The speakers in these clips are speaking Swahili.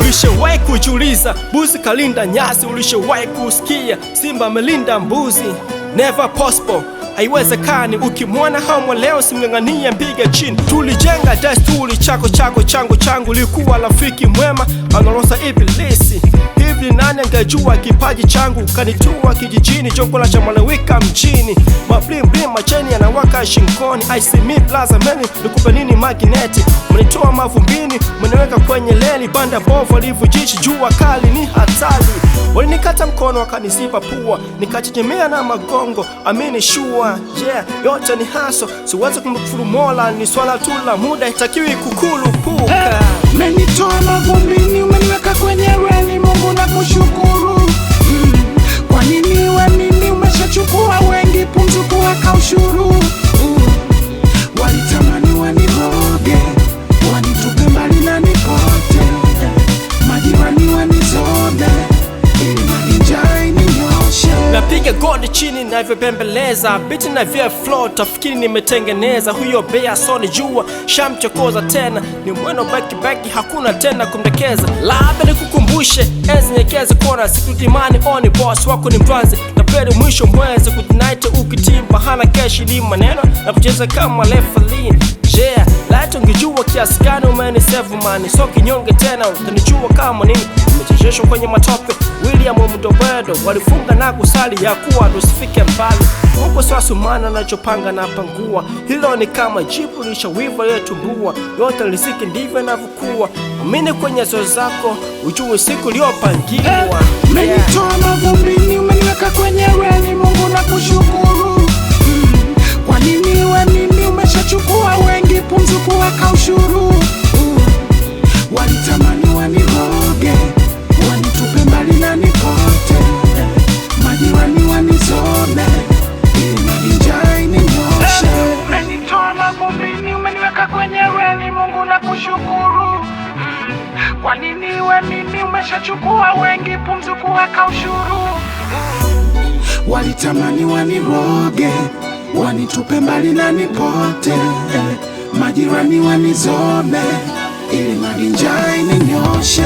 Ulishawahi kujiuliza mbuzi kalinda nyasi? Ulishawahi kusikia simba amelinda mbuzi? Never possible, haiwezekani. Ukimwona haumwa leo simng'ang'ania, mpiga chini. Tulijenga desturi, chako chako changu changu, likuwa rafiki mwema analosa ibilisi. Hivi nani angejua kipaji changu? Kanitua kijijini, jongo la chamalewika mjini. Mablim blim macheni yanawaka shingoni. I see me plaza meni, nikupe nini magneti? Mnitoa mavumbini, mniweka kwenye leli. Banda bovu alivujishi, jua kali ni hatari. Walinikata mkono wakanisipa pua, nikachechemea na magongo, amini shua. Yeah, yote ni haso, siwezi kumkufuru Mola, ni swala tu la muda, itakiwi kukulupuka. Umenitoa mavumbini, umeniweka kwenye reli, Mungu na kushukuru. Kwa nini we mimi umeshachukua wengi, pumzi kuweka ushuru. Walitamani waniroge, wanitupe mbali na nipote, majirani wanizobe, ili maninjai ninyoshe. Napiga godi chini navyopembeleza, biti na vya flow tafikiri nimetengeneza. Huyo bea soni jua, shamchokoza tena, ni mweno baki baki, hakuna tena kumdekeza. Labda nikukumbushe, enzi nyekeze kona, sikutimani oni boss wako ni mtwanzi. Tapeli mwisho mwezi kutinaite ukitimba, hana keshi ni maneno na kucheza kama lefalini. Yeah, laito ngejua kiasi gani umenisevu mani, so kinyonge tena utanijua kama nini. Umechesheshwa kwenye matope, William Mdobedo walifunga na kusali ya kuwa tusifike mbali. Huko sasa maana nachopanga na pangua, hilo ni kama jibu lishawiva yetumbua. Yote lisiki ndivyo navyokuwa, amini kwenye zoe zako, ujue siku liopangiwa. Umenitoa mavumbini, umeniweka kwenye reli, Mungu na kushukuru. Kwa nini we mimi umeshachukua wengi, pumzi kuweka ushuru. Walitamani waniroge, wanitupe mbali na nipote, majirani wanizobe, ili maninjai ninyoshe. Umenitoa mavumbini, umeniweka kwenye reli, Mungu na kushukuru. Kwa nini we mimi umeshachukua wengi, pumzi kuweka ushuru. Walitamani waniroge, wanitupe mbali na nipote, majirani wanizobe, ili maninjai ninyoshe.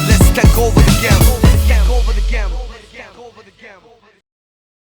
Let's get over the gamble.